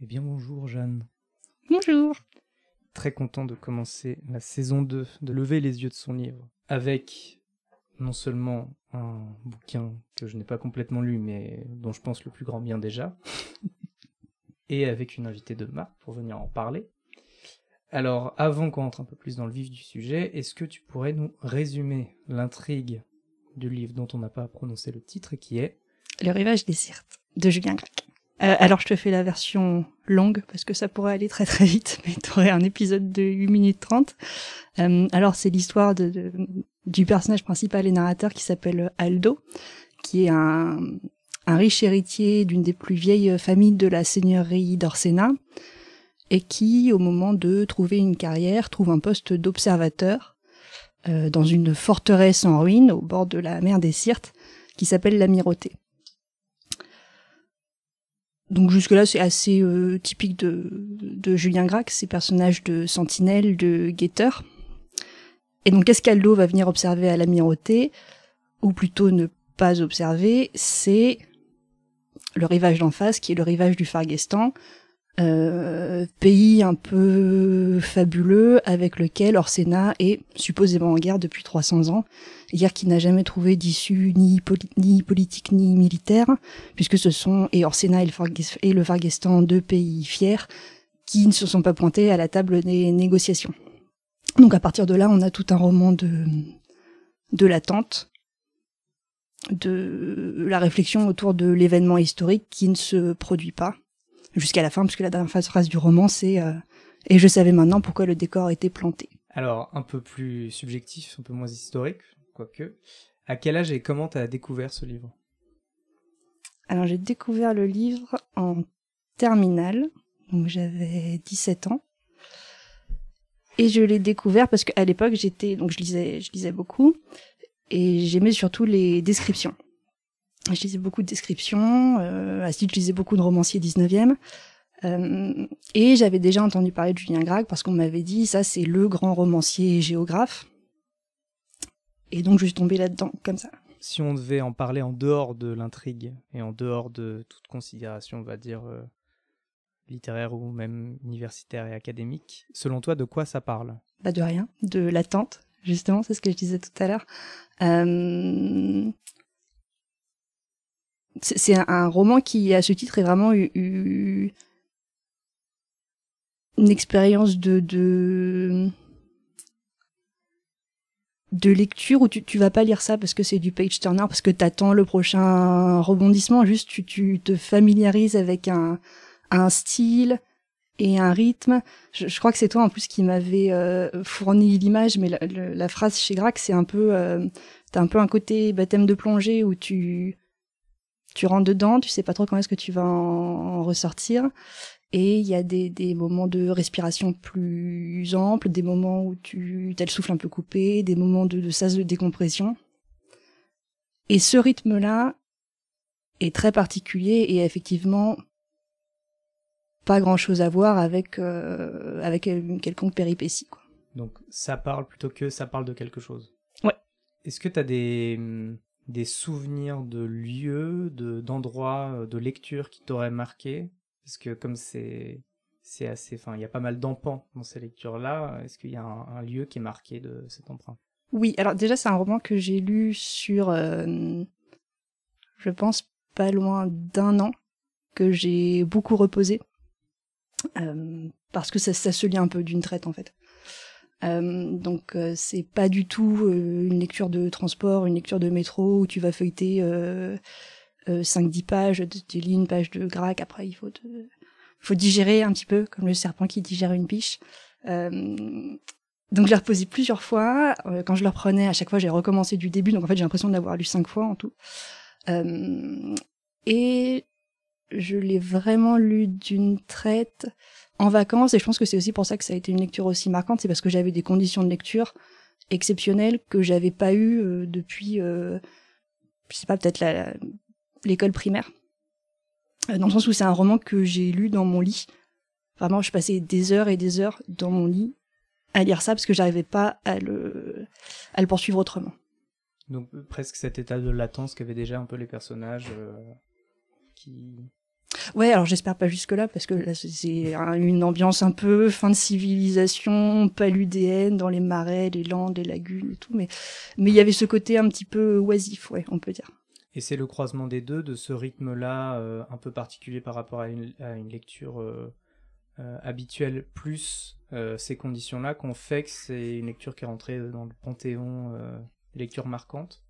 Eh bien bonjour Jeanne. Bonjour. Très content de commencer la saison 2, de lever les yeux de son livre, avec non seulement un bouquin que je n'ai pas complètement lu, mais dont je pense le plus grand bien déjà, et avec une invitée de marque pour venir en parler. Alors, avant qu'on entre un peu plus dans le vif du sujet, est-ce que tu pourrais nous résumer l'intrigue du livre dont on n'a pas prononcé le titre, qui est Le rivage des Syrtes, de Julien Gracq. Alors je te fais la version longue, parce que ça pourrait aller très très vite, mais t'aurais un épisode de 8 minutes 30. Alors c'est l'histoire du personnage principal et narrateur qui s'appelle Aldo, qui est un riche héritier d'une des plus vieilles familles de la seigneurie d'Orsena, et qui, au moment de trouver une carrière, trouve un poste d'observateur dans une forteresse en ruine au bord de la mer des Syrtes, qui s'appelle l'Amirauté. Donc jusque-là, c'est assez typique de Julien Gracq, ces personnages de sentinelle, de guetteur. Et donc, qu'est-ce qu'Aldo va venir observer à l'Amirauté, ou plutôt ne pas observer, c'est le rivage d'en face, qui est le rivage du Farguestan, pays un peu fabuleux avec lequel Orsena est supposément en guerre depuis 300 ans, guerre qui n'a jamais trouvé d'issue ni politique ni militaire, puisque ce sont Orsena et le Farguestan, deux pays fiers qui ne se sont pas pointés à la table des négociations. Donc à partir de là, on a tout un roman de l'attente, de la réflexion autour de l'événement historique qui ne se produit pas jusqu'à la fin, puisque la dernière phrase du roman, c'est et je savais maintenant pourquoi le décor était planté. Alors, un peu plus subjectif, un peu moins historique, quoique. À quel âge et comment t'as découvert ce livre ? Alors, j'ai découvert le livre en terminale, donc j'avais 17 ans. Et je l'ai découvert parce qu'à l'époque, je lisais beaucoup, et j'aimais surtout les descriptions. Je lisais beaucoup de descriptions, je lisais beaucoup de romanciers 19e, et j'avais déjà entendu parler de Julien Gracq parce qu'on m'avait dit ça c'est le grand romancier géographe, et donc je suis tombée là-dedans comme ça. Si on devait en parler en dehors de l'intrigue et en dehors de toute considération, on va dire littéraire ou même universitaire et académique, selon toi de quoi ça parle ? Bah de rien, de l'attente, justement, c'est ce que je disais tout à l'heure. C'est un roman qui, à ce titre, est vraiment une expérience de lecture où tu vas pas lire ça parce que c'est du page turner, parce que t'attends le prochain rebondissement, juste tu te familiarises avec un style et un rythme. Je crois que c'est toi en plus qui m'avais fourni l'image, mais la phrase chez Gracq, c'est un peu t'as un peu un côté baptême de plongée où tu rentres dedans, tu sais pas trop quand est-ce que tu vas en ressortir, et il y a des moments de respiration plus amples, des moments où t'as le souffle un peu coupé, des moments de sas de décompression. Et ce rythme-là est très particulier et effectivement pas grand-chose à voir avec une quelconque péripétie, quoi. Donc ça parle plutôt que ça parle de quelque chose. Ouais. Est-ce que t'as des souvenirs de lieux, d'endroits, de lectures qui t'auraient marqué ? Parce que comme c'est assez, enfin, il y a pas mal d'emprunt dans ces lectures-là. Est-ce qu'il y a un lieu qui est marqué de cet emprunt ? Oui, alors déjà c'est un roman que j'ai lu sur, je pense, pas loin d'1 an, que j'ai beaucoup reposé, parce que ça se lit un peu d'une traite en fait. Donc c'est pas du tout une lecture de transport, une lecture de métro où tu vas feuilleter 5-10 pages, tu lis une page de Gracq, après il faut digérer un petit peu, comme le serpent qui digère une biche. Donc je l'ai reposé plusieurs fois, quand je le reprenais, à chaque fois j'ai recommencé du début, donc en fait j'ai l'impression de l'avoir lu 5 fois en tout. Et je l'ai vraiment lu d'une traite en vacances, et je pense que c'est aussi pour ça que ça a été une lecture aussi marquante, c'est parce que j'avais des conditions de lecture exceptionnelles que j'avais pas eues depuis, je sais pas, peut-être l'école primaire. Dans le sens où c'est un roman que j'ai lu dans mon lit. Vraiment, je passais des heures et des heures dans mon lit à lire ça parce que j'arrivais pas à le poursuivre autrement. Donc presque cet état de latence qu'avaient déjà un peu les personnages qui Ouais, alors j'espère pas jusque-là, parce que là, c'est une ambiance un peu fin de civilisation, paludéenne, dans les marais, les landes, les lagunes et tout, mais il y avait ce côté un petit peu oisif, ouais, on peut dire. Et c'est le croisement des deux, de ce rythme-là, un peu particulier par rapport à une lecture habituelle, plus ces conditions-là, qu'on fait que c'est une lecture qui est rentrée dans le panthéon des lectures marquantes.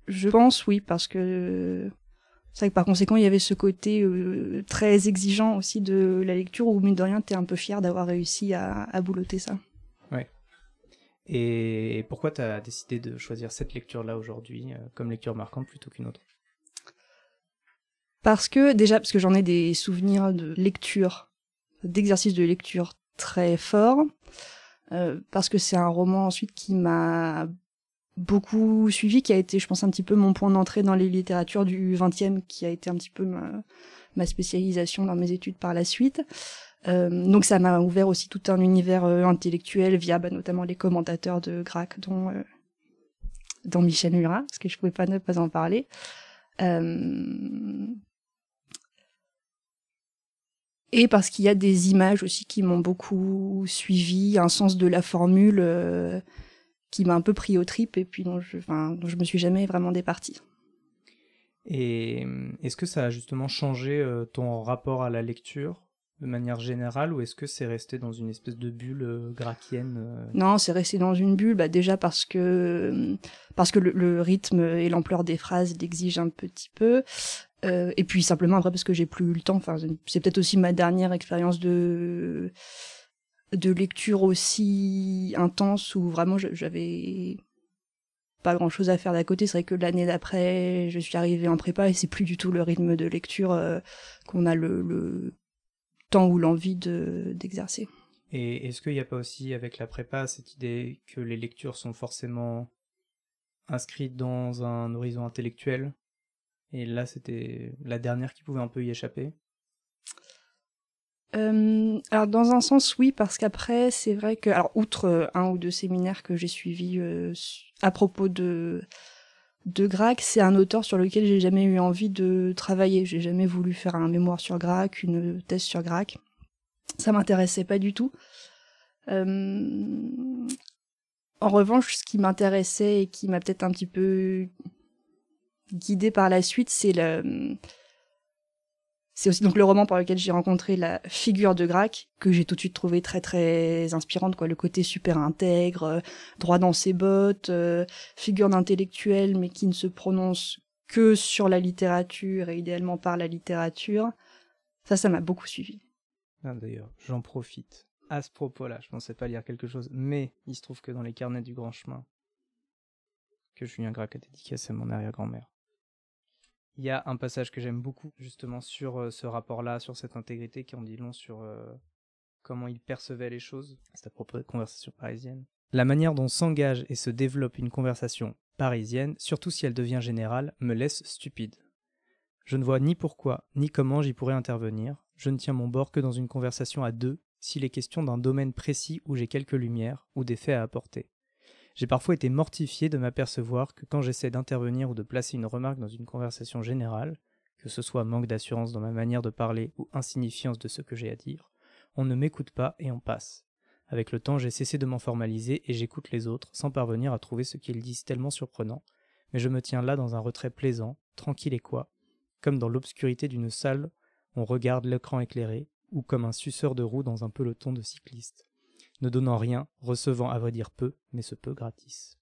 Je pense, oui, parce que c'est vrai que par conséquent, il y avait ce côté très exigeant aussi de la lecture, où mine de rien, t'es un peu fier d'avoir réussi à boulotter ça. Ouais. Et pourquoi tu as décidé de choisir cette lecture-là aujourd'hui comme lecture marquante plutôt qu'une autre? Parce que j'en ai des souvenirs de lecture, d'exercice de lecture très forts, parce que c'est un roman ensuite qui m'a beaucoup suivi, qui a été, je pense, un petit peu mon point d'entrée dans les littératures du XXe, qui a été un petit peu ma spécialisation dans mes études par la suite. Donc ça m'a ouvert aussi tout un univers intellectuel via notamment les commentateurs de Gracq, dont Michel Murat, parce que je pouvais pas ne pas en parler. Et parce qu'il y a des images aussi qui m'ont beaucoup suivi, un sens de la formule qui m'a un peu pris aux tripes, et puis dont je me suis jamais vraiment départie. Et est-ce que ça a justement changé ton rapport à la lecture de manière générale, ou est-ce que c'est resté dans une espèce de bulle gracchienne Non, c'est resté dans une bulle, déjà parce que le rythme et l'ampleur des phrases l'exigent un petit peu, et puis simplement après parce que j'ai plus eu le temps. Enfin, c'est peut-être aussi ma dernière expérience de lecture aussi intense, où vraiment j'avais pas grand chose à faire d'à côté. C'est vrai que l'année d'après, je suis arrivée en prépa, et c'est plus du tout le rythme de lecture qu'on a le temps ou l'envie d'exercer. Et est-ce qu'il n'y a pas aussi avec la prépa cette idée que les lectures sont forcément inscrites dans un horizon intellectuel, et là c'était la dernière qui pouvait un peu y échapper? Alors dans un sens oui, parce qu'après c'est vrai que, alors outre un ou deux séminaires que j'ai suivis à propos de Gracq, c'est un auteur sur lequel j'ai jamais eu envie de travailler. J'ai jamais voulu faire un mémoire sur Gracq, une thèse sur Gracq. Ça m'intéressait pas du tout. En revanche, ce qui m'intéressait et qui m'a peut-être un petit peu guidée par la suite, c'est aussi donc le roman par lequel j'ai rencontré la figure de Gracq, que j'ai tout de suite trouvé très très inspirante, quoi. Le côté super intègre, droit dans ses bottes, figure d'intellectuel mais qui ne se prononce que sur la littérature et idéalement par la littérature. Ça m'a beaucoup suivi. Ah, d'ailleurs, j'en profite. À ce propos-là, je pensais pas lire quelque chose, mais il se trouve que dans les carnets du grand chemin que Julien Gracq a dédicacé à mon arrière-grand-mère, il y a un passage que j'aime beaucoup, justement, sur ce rapport-là, sur cette intégrité, qui en dit long sur comment il percevait les choses. C'est à propos de conversation parisienne. La manière dont s'engage et se développe une conversation parisienne, surtout si elle devient générale, me laisse stupide. Je ne vois ni pourquoi, ni comment j'y pourrais intervenir. Je ne tiens mon bord que dans une conversation à deux, s'il est question d'un domaine précis où j'ai quelques lumières, ou des faits à apporter. J'ai parfois été mortifié de m'apercevoir que quand j'essaie d'intervenir ou de placer une remarque dans une conversation générale, que ce soit manque d'assurance dans ma manière de parler ou insignifiance de ce que j'ai à dire, on ne m'écoute pas et on passe. Avec le temps, j'ai cessé de m'en formaliser et j'écoute les autres sans parvenir à trouver ce qu'ils disent tellement surprenant, mais je me tiens là dans un retrait plaisant, tranquille et quoi, comme dans l'obscurité d'une salle, on regarde l'écran éclairé, ou comme un suceur de roue dans un peloton de cyclistes. Ne donnant rien, recevant à vrai dire peu, mais ce peu gratis.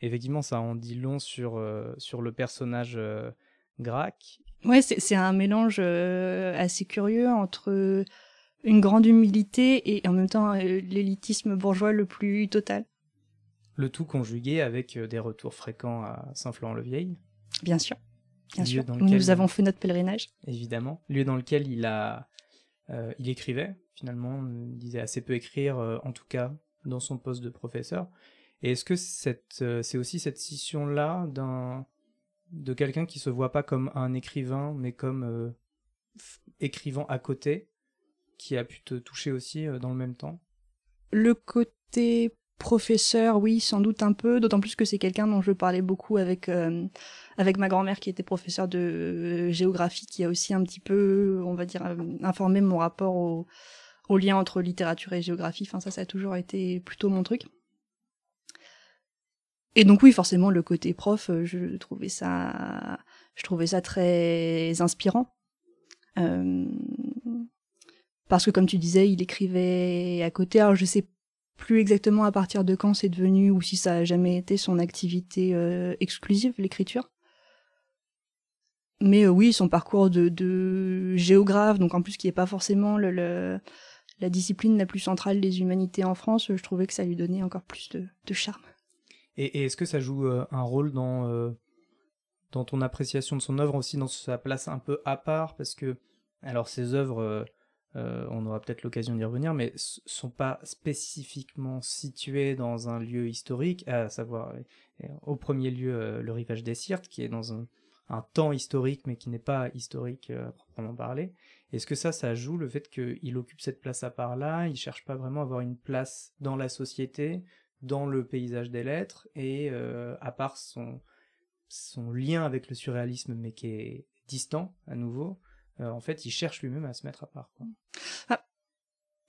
Effectivement, ça en dit long sur le personnage Gracq. Ouais, c'est un mélange assez curieux entre une grande humilité et en même temps l'élitisme bourgeois le plus total. Le tout conjugué avec des retours fréquents à Saint-Florent-le-Vieil. Bien sûr. Bien sûr. Nous avons fait notre pèlerinage. Évidemment. Lieu dans lequel il écrivait, finalement, il disait assez peu écrire, en tout cas dans son poste de professeur. Et est-ce que c'est aussi cette scission-là de quelqu'un qui se voit pas comme un écrivain, mais comme écrivant à côté, qui a pu te toucher aussi dans le même temps? Le côté professeur, oui, sans doute un peu, d'autant plus que c'est quelqu'un dont je parlais beaucoup avec ma grand-mère qui était professeure de géographie, qui a aussi un petit peu, on va dire, informé mon rapport au lien entre littérature et géographie. Enfin, ça a toujours été plutôt mon truc. Et donc oui, forcément, le côté prof, je trouvais ça très inspirant. Parce que comme tu disais, il écrivait à côté. Alors je sais plus exactement à partir de quand c'est devenu, ou si ça a jamais été son activité exclusive, l'écriture. Mais oui, son parcours de géographe, donc en plus qui est pas forcément la discipline la plus centrale des humanités en France, je trouvais que ça lui donnait encore plus de charme. Et est-ce que ça joue un rôle dans ton appréciation de son œuvre, aussi dans sa place un peu à part? Parce que, alors, ses œuvres, on aura peut-être l'occasion d'y revenir, mais sont pas spécifiquement situées dans un lieu historique, à savoir, au premier lieu, le Rivage des Syrtes, qui est dans un temps historique, mais qui n'est pas historique à proprement parler. Est-ce que ça joue, le fait qu'il occupe cette place à part-là, il cherche pas vraiment à avoir une place dans la société, dans le paysage des lettres, et à part son lien avec le surréalisme, mais qui est distant à nouveau, en fait il cherche lui-même à se mettre à part, quoi.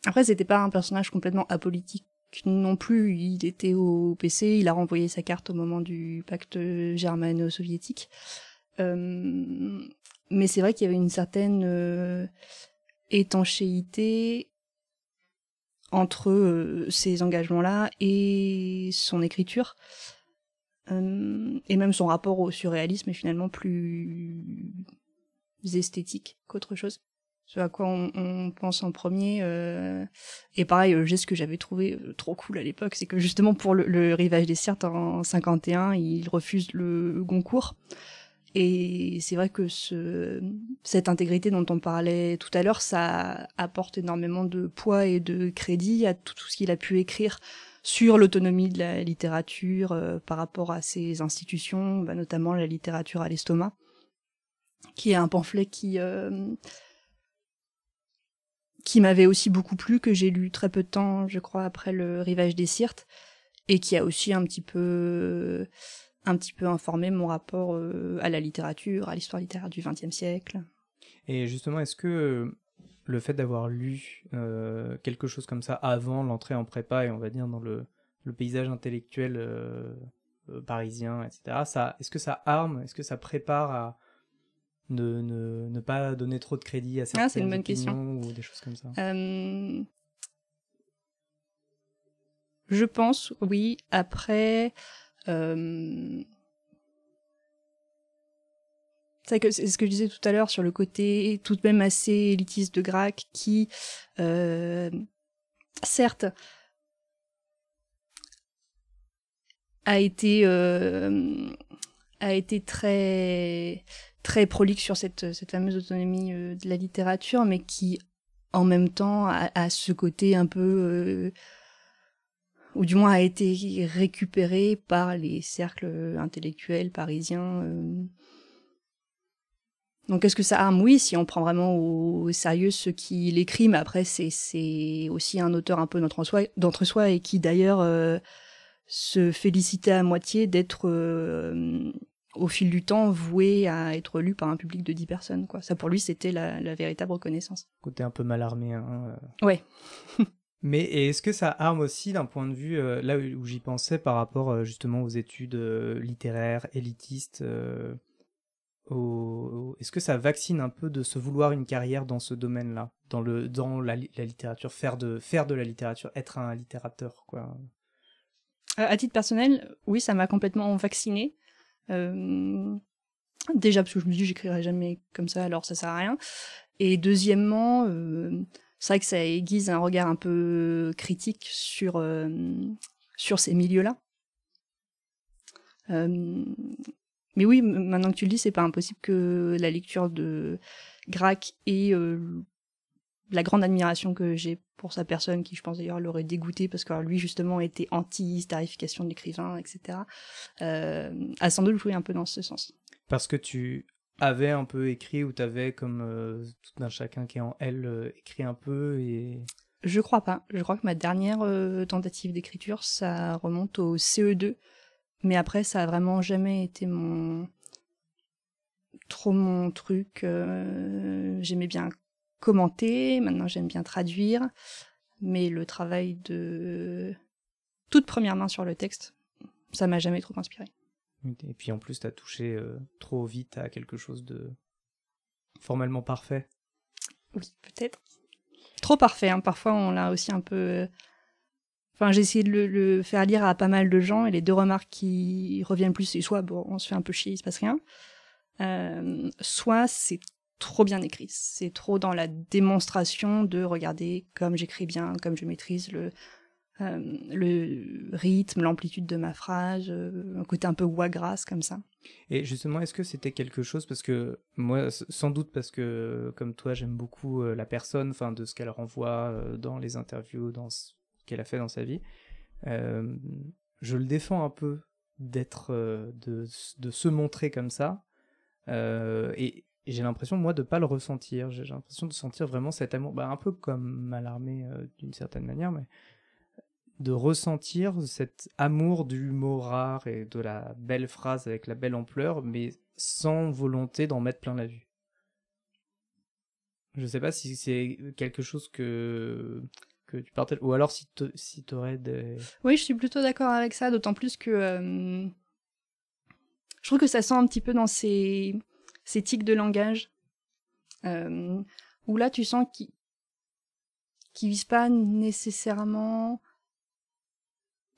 Après, c'était pas un personnage complètement apolitique non plus, il était au PC, il a renvoyé sa carte au moment du pacte germano-soviétique, mais c'est vrai qu'il y avait une certaine étanchéité entre ces engagements-là et son écriture, et même son rapport au surréalisme est finalement plus esthétique qu'autre chose. Ce à quoi on pense en premier. Et pareil, le geste que j'avais trouvé trop cool à l'époque, c'est que justement pour le Rivage des Syrtes en 51, il refuse le Goncourt. Et c'est vrai que cette intégrité dont on parlait tout à l'heure, ça apporte énormément de poids et de crédit à tout ce qu'il a pu écrire sur l'autonomie de la littérature par rapport à ces institutions, notamment la littérature à l'estomac, qui est un pamphlet qui m'avait aussi beaucoup plu, que j'ai lu très peu de temps, je crois, après le Rivage des Syrtes, et qui a aussi un petit peu informé mon rapport à la littérature, à l'histoire littéraire du XXe siècle. Et justement, est-ce que le fait d'avoir lu quelque chose comme ça avant l'entrée en prépa, et on va dire dans le paysage intellectuel parisien, etc., est-ce que ça arme, est-ce que ça prépare à ne pas donner trop de crédit à certaines c'est une bonne opinions question. Ou des choses comme ça? Je pense, oui. Après, c'est ce que je disais tout à l'heure sur le côté tout de même assez élitiste de Gracq, qui, certes, a été très très prolixe sur cette fameuse autonomie de la littérature, mais qui en même temps a ce côté un peu ou du moins a été récupéré par les cercles intellectuels parisiens. Donc est-ce que ça arme? Oui, si on prend vraiment au sérieux ce qu'il écrit, mais après c'est aussi un auteur un peu d'entre soi et qui d'ailleurs se félicitait à moitié d'être au fil du temps voué à être lu par un public de 10 personnes, quoi. Ça pour lui c'était la véritable reconnaissance. Côté un peu malarmé, Ouais. Mais est-ce que ça arme aussi d'un point de vue, là où j'y pensais par rapport justement aux études littéraires, élitistes, est-ce que ça vaccine un peu de se vouloir une carrière dans ce domaine-là, dans la littérature, faire de la littérature, être un littérateur, quoi? À titre personnel, oui, ça m'a complètement vaccinée. Déjà parce que je me dis j'écrirai jamais comme ça, alors ça sert à rien. Et deuxièmement, c'est vrai que ça aiguise un regard un peu critique sur ces milieux-là. Mais oui, maintenant que tu le dis, c'est pas impossible que la lecture de Gracq et la grande admiration que j'ai pour sa personne, qui je pense d'ailleurs l'aurait dégoûté parce que lui justement était anti-starification de l'écrivain, etc., a sans doute joué un peu dans ce sens. Parce que tu avais un peu écrit, ou t'avais comme tout un chacun qui est en elle écrit un peu, et Je crois pas. Je crois que ma dernière tentative d'écriture, ça remonte au CE2. Mais après, ça a vraiment jamais été trop mon truc. J'aimais bien commenter, maintenant j'aime bien traduire. Mais le travail de toute première main sur le texte, ça m'a jamais trop inspiré. Et puis en plus, t'as touché trop vite à quelque chose de formellement parfait. Oui, peut-être. Trop parfait, hein. Parfois on l'a aussi un peu... Enfin, j'ai essayé de le faire lire à pas mal de gens, et les deux remarques qui reviennent plus, c'est soit bon, on se fait un peu chier, il se passe rien, soit c'est trop bien écrit, c'est trop dans la démonstration de regarder comme j'écris bien, comme je maîtrise le rythme, l'amplitude de ma phrase, un côté un peu voix grasse comme ça. Et justement, est-ce que c'était quelque chose, parce que moi, sans doute parce que comme toi, j'aime beaucoup la personne, enfin de ce qu'elle renvoie dans les interviews, dans ce qu'elle a fait dans sa vie, je le défends un peu d'être, de se montrer comme ça, et j'ai l'impression, moi, de pas le ressentir. J'ai l'impression de sentir vraiment cet amour, un peu comme Mallarmé d'une certaine manière, mais de ressentir cet amour du mot rare et de la belle phrase avec la belle ampleur, mais sans volonté d'en mettre plein la vue. Je sais pas si c'est quelque chose que tu partages, ou alors si t'aurais des... Oui, je suis plutôt d'accord avec ça, d'autant plus que je trouve que ça sent un petit peu dans ces tics de langage, où là tu sens qu'ils visent pas nécessairement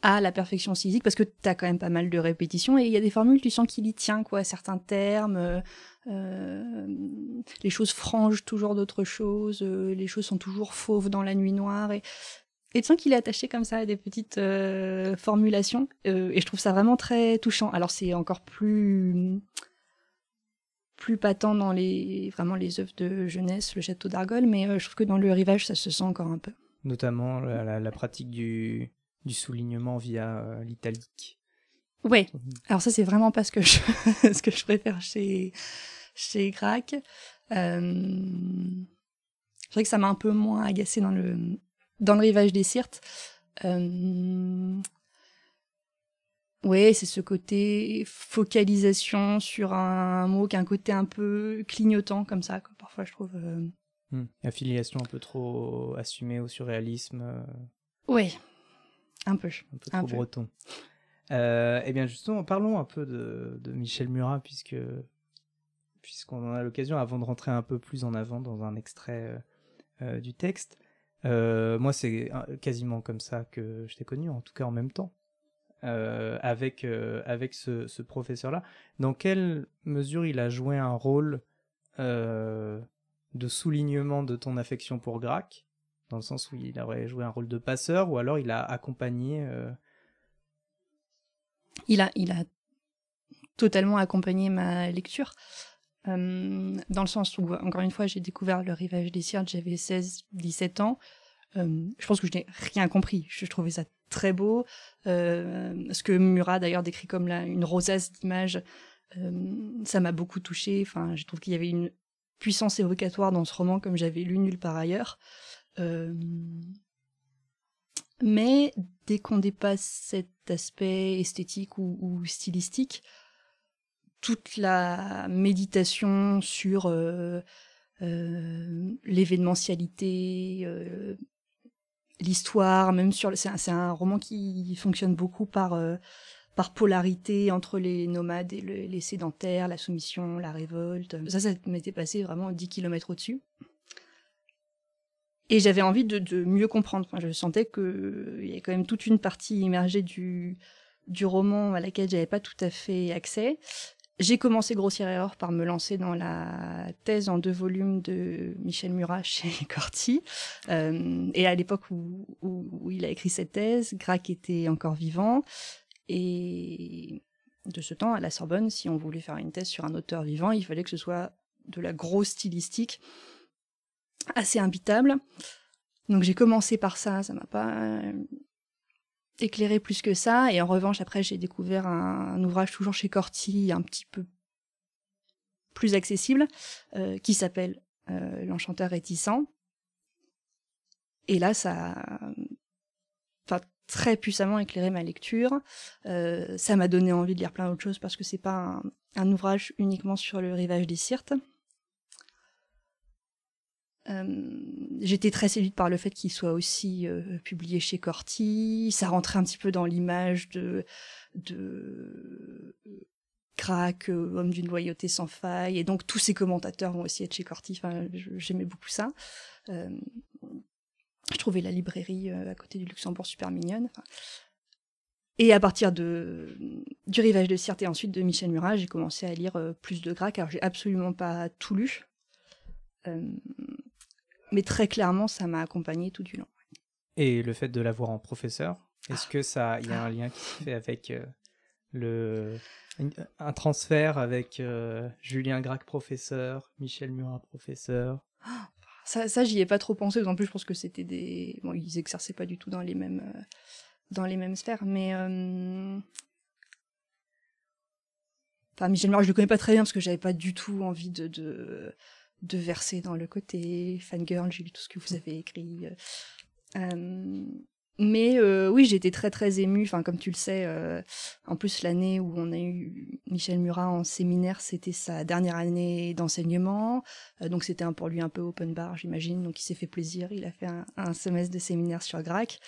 à la perfection stylistique, parce que t'as quand même pas mal de répétitions, et il y a des formules, tu sens qu'il y tient, quoi, certains termes, les choses frangent toujours d'autres choses, les choses sont toujours fauves dans la nuit noire, et tu sens qu'il est attaché comme ça à des petites formulations, et je trouve ça vraiment très touchant. Alors c'est encore plus patent dans vraiment les œuvres de jeunesse, le château d'Argol, mais je trouve que dans le rivage, ça se sent encore un peu. Notamment la pratique du soulignement via l'italique. Ouais, alors ça c'est vraiment pas ce que je préfère chez Crack. C'est vrai que ça m'a un peu moins agacé dans le rivage des Sirtes. Ouais, c'est ce côté focalisation sur un mot qui a un côté un peu clignotant comme ça, quoi. Parfois je trouve... Affiliation un peu trop assumée au surréalisme. Ouais, un peu trop breton. Eh bien justement, parlons un peu de Michel Murat, puisqu'on en a l'occasion, avant de rentrer un peu plus en avant dans un extrait du texte. Moi, c'est quasiment comme ça que je t'ai connu, en tout cas en même temps, avec ce professeur-là. Dans quelle mesure il a joué un rôle de soulignement de ton affection pour Gracq, dans le sens où il aurait joué un rôle de passeur, ou alors il a accompagné... Il a totalement accompagné ma lecture, dans le sens où, encore une fois, j'ai découvert le rivage des Sirtes, j'avais 16-17 ans. Je pense que je n'ai rien compris. Je trouvais ça très beau. Ce que Murat, d'ailleurs, décrit comme une rosace d'images, ça m'a beaucoup touchée. Enfin, je trouve qu'il y avait une puissance évocatoire dans ce roman comme j'avais lu nulle part ailleurs. Mais dès qu'on dépasse cet aspect esthétique ou stylistique, toute la méditation sur l'événementialité, l'histoire, même sur... C'est un roman qui fonctionne beaucoup par polarité entre les nomades et les sédentaires, la soumission, la révolte. Ça m'était passé vraiment 10 km au-dessus. Et j'avais envie de mieux comprendre. Enfin, je sentais qu'il y avait quand même toute une partie immergée du roman à laquelle j'avais pas tout à fait accès. J'ai commencé, grossière erreur, par me lancer dans la thèse en 2 volumes de Michel Murat chez Corti. Et à l'époque où il a écrit cette thèse, Gracq était encore vivant. Et de ce temps, à la Sorbonne, si on voulait faire une thèse sur un auteur vivant, il fallait que ce soit de la grosse stylistique assez imbitable. Donc j'ai commencé par ça m'a pas éclairé plus que ça, et en revanche après j'ai découvert un ouvrage toujours chez Corti, un petit peu plus accessible, qui s'appelle L'Enchanteur réticent, Et là, ça a très puissamment éclairé ma lecture. Ça m'a donné envie de lire plein d'autres choses parce que c'est pas un ouvrage uniquement sur le rivage des Sirtes. J'étais très séduite par le fait qu'il soit aussi publié chez Corti. Ça rentrait un petit peu dans l'image de Crac, homme d'une loyauté sans faille, et donc tous ces commentateurs vont aussi être chez Corti. Enfin, j'aimais beaucoup ça. Je trouvais la librairie à côté du Luxembourg super mignonne. Enfin, et à partir du rivage de Sirte et ensuite de Michel Murat, j'ai commencé à lire plus de Gracq. Alors j'ai absolument pas tout lu, mais très clairement ça m'a accompagnée tout du long. Et le fait de l'avoir en professeur, est-ce que il y a un lien qui se fait avec un transfert avec Julien Gracq professeur, Michel Murat professeur? Ça j'y ai pas trop pensé, en plus je pense que c'était bon, ils exerçaient pas du tout dans les mêmes sphères, mais enfin Michel Murat je le connais pas très bien parce que j'avais pas du tout envie de verser dans le côté fangirl. J'ai lu tout ce que vous avez écrit, mais oui, j'étais très très émue, enfin comme tu le sais, en plus l'année où on a eu Michel Murat en séminaire, c'était sa dernière année d'enseignement, donc c'était pour lui un peu open bar, j'imagine, donc il s'est fait plaisir, il a fait un semestre de séminaire sur Gracq.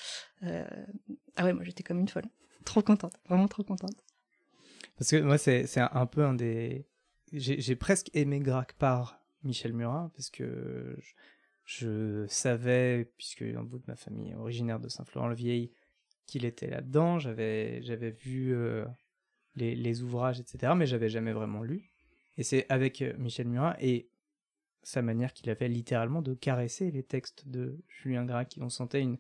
Ah ouais, moi j'étais comme une folle, trop contente, vraiment trop contente. Parce que moi c'est un peu un des... J'ai presque aimé Gracq par Michel Murat, parce que je savais, puisque un bout de ma famille est originaire de Saint-Florent-le-Vieil, qu'il était là-dedans. J'avais vu les ouvrages, etc., mais j'avais jamais vraiment lu. Et c'est avec Michel Murat et sa manière qu'il avait littéralement de caresser les textes de Julien Gracq. On sentait une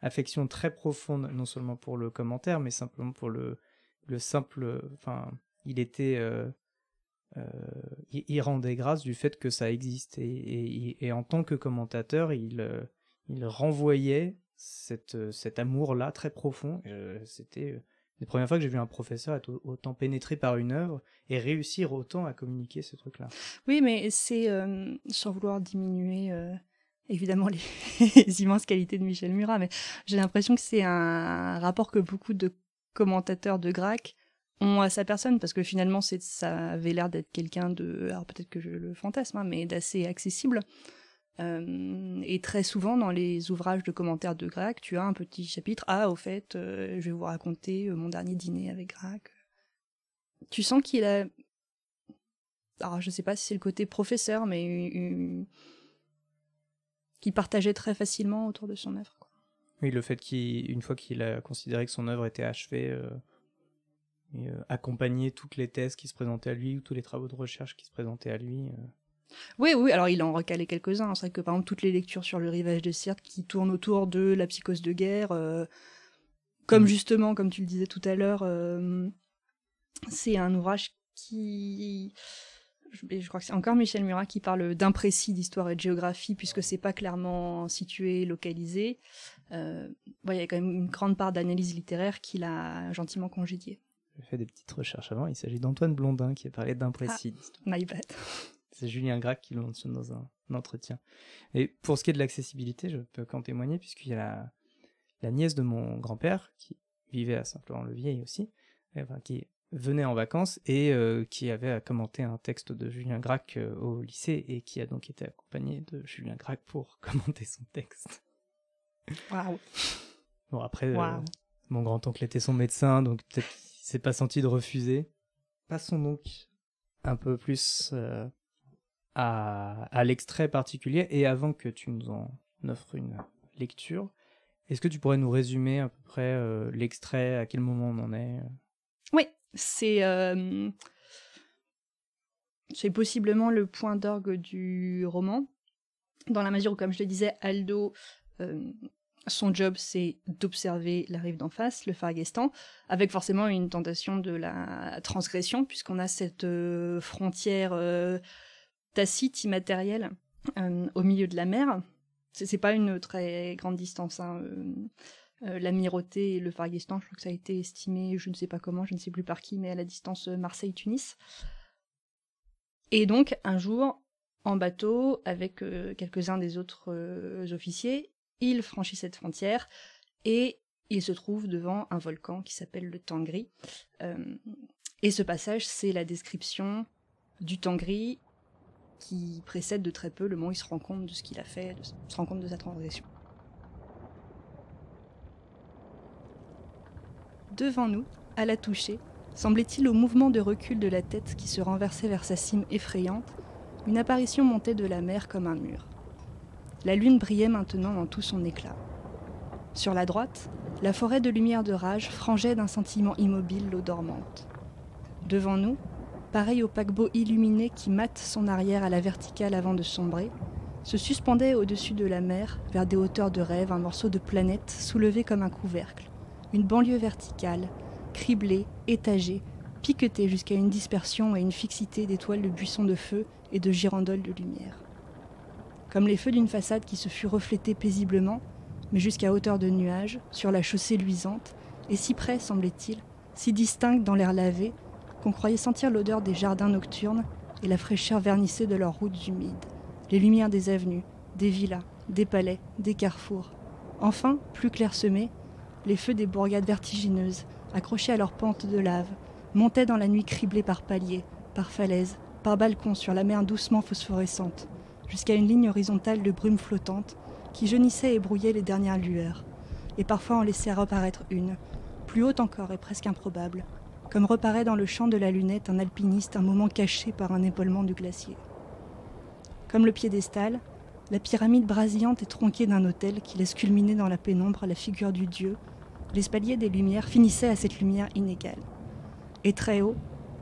affection très profonde, non seulement pour le commentaire, mais simplement pour le simple... Enfin, il était... il rendait grâce du fait que ça existe, et en tant que commentateur il renvoyait cet amour-là très profond. C'était les premières fois que j'ai vu un professeur être autant pénétré par une œuvre et réussir autant à communiquer ce truc-là. Oui, mais c'est, sans vouloir diminuer évidemment les immenses qualités de Michel Murat, mais j'ai l'impression que c'est un rapport que beaucoup de commentateurs de Gracq ont à sa personne, parce que finalement ça avait l'air d'être quelqu'un alors peut-être que je le fantasme, hein, mais d'assez accessible. Et très souvent dans les ouvrages de commentaires de Gracq, tu as un petit chapitre, au fait, je vais vous raconter mon dernier dîner avec Gracq. Tu sens qu'il a... Alors je sais pas si c'est le côté professeur, mais qui partageait très facilement autour de son œuvre, quoi. Oui, le fait qu'une fois qu'il a considéré que son œuvre était achevée, accompagner toutes les thèses qui se présentaient à lui, ou tous les travaux de recherche qui se présentaient à lui. Oui, alors il en recalait quelques-uns. C'est vrai que par exemple toutes les lectures sur le rivage de Sirte qui tournent autour de la psychose de guerre, comme justement, comme tu le disais tout à l'heure, c'est un ouvrage qui... Je crois que c'est encore Michel Murat qui parle d'imprécis d'histoire et de géographie, puisque c'est pas clairement situé, localisé. Il y a quand même une grande part d'analyse littéraire qu'il a gentiment congédiée. J'ai fait des petites recherches avant, il s'agit d'Antoine Blondin qui a parlé d'imprécis. My bad. C'est Julien Gracq qui le mentionne dans un entretien. Et pour ce qui est de l'accessibilité, je peux qu'en témoigner, puisqu'il y a la nièce de mon grand-père, qui vivait à Saint-Florent-le-Vieil aussi, qui venait en vacances et qui avait commenté un texte de Julien Gracq au lycée, et qui a donc été accompagné de Julien Gracq pour commenter son texte. Waouh. Bon, après, mon grand-oncle était son médecin, donc peut-être qu'il s'est pas senti de refuser. Passons donc un peu plus à l'extrait particulier, et avant que tu nous en offres une lecture, est-ce que tu pourrais nous résumer à peu près l'extrait, à quel moment on en est? Oui, c'est possiblement le point d'orgue du roman, dans la mesure où, comme je le disais, Aldo, son job c'est d'observer la rive d'en face, le Farguestan, avec forcément une tentation de la transgression, puisqu'on a cette frontière tacite, immatérielle, au milieu de la mer. C'est pas une très grande distance, hein. L'Amirauté et le Farguestan, je crois que ça a été estimé, je ne sais pas comment, je ne sais plus par qui, mais à la distance Marseille-Tunis. Et donc, un jour, en bateau, avec quelques-uns des autres officiers, il franchit cette frontière et il se trouve devant un volcan qui s'appelle le Tangri. Et ce passage, c'est la description du Tangri qui précède de très peu le moment où il se rend compte de ce qu'il a fait, se rend compte de sa transgression. Devant nous, à la toucher, semblait-il au mouvement de recul de la tête qui se renversait vers sa cime effrayante, une apparition montait de la mer comme un mur. La lune brillait maintenant dans tout son éclat. Sur la droite, la forêt de lumière de rage frangeait d'un sentiment immobile l'eau dormante. Devant nous, pareil au paquebot illuminé qui mate son arrière à la verticale avant de sombrer, se suspendait au-dessus de la mer, vers des hauteurs de rêve, un morceau de planète soulevé comme un couvercle, une banlieue verticale, criblée, étagée, piquetée jusqu'à une dispersion et une fixité d'étoiles de buissons de feu et de girandoles de lumière. Comme les feux d'une façade qui se fut reflétée paisiblement, mais jusqu'à hauteur de nuages, sur la chaussée luisante, et si près, semblait-il, si distincte dans l'air lavé, qu'on croyait sentir l'odeur des jardins nocturnes et la fraîcheur vernissée de leurs routes humides, les lumières des avenues, des villas, des palais, des carrefours. Enfin, plus clairsemés, les feux des bourgades vertigineuses, accrochés à leurs pentes de lave, montaient dans la nuit criblée par paliers, par falaises, par balcons sur la mer doucement phosphorescente, jusqu'à une ligne horizontale de brume flottante qui jaunissait et brouillait les dernières lueurs, et parfois en laissait reparaître une, plus haute encore et presque improbable, comme reparaît dans le champ de la lunette un alpiniste un moment caché par un épaulement du glacier. Comme le piédestal, la pyramide brasillante et tronquée d'un autel qui laisse culminer dans la pénombre la figure du dieu, l'espalier des lumières finissait à cette lumière inégale. Et très haut,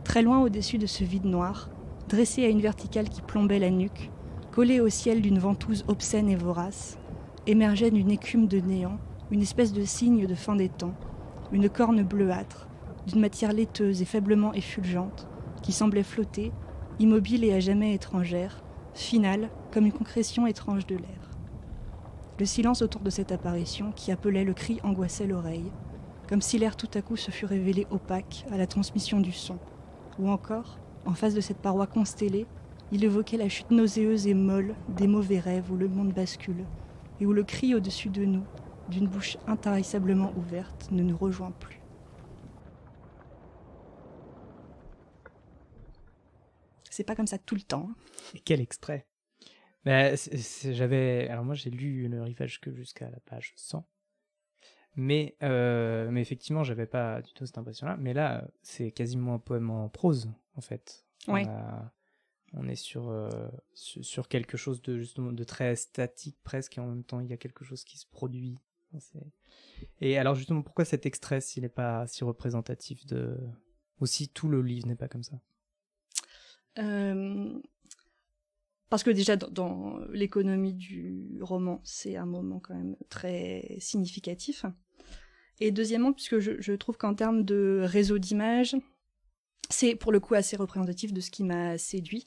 très loin au-dessus de ce vide noir, dressé à une verticale qui plombait la nuque, collé au ciel d'une ventouse obscène et vorace, émergeait d'une écume de néant une espèce de signe de fin des temps, une corne bleuâtre, d'une matière laiteuse et faiblement effulgente, qui semblait flotter, immobile et à jamais étrangère, finale comme une concrétion étrange de l'air. Le silence autour de cette apparition qui appelait le cri angoissait l'oreille, comme si l'air tout à coup se fût révélé opaque à la transmission du son, ou encore, en face de cette paroi constellée, il évoquait la chute nauséeuse et molle des mauvais rêves où le monde bascule, et où le cri au-dessus de nous, d'une bouche intarissablement ouverte, ne nous rejoint plus. C'est pas comme ça tout le temps. Et quel extrait! Alors moi j'ai lu Le Rivage que jusqu'à la page 100, mais effectivement j'avais pas du tout cette impression-là. Mais là c'est quasiment un poème en prose en fait. Ouais. On est sur quelque chose de justement de très statique presque, et en même temps il y a quelque chose qui se produit. Et alors justement pourquoi cet extrait s'il n'est pas si représentatif de... Aussi tout le livre n'est pas comme ça? Parce que déjà dans l'économie du roman, c'est un moment quand même très significatif. Et deuxièmement, puisque je trouve qu'en termes de réseau d'images, c'est pour le coup assez représentatif de ce qui m'a séduit,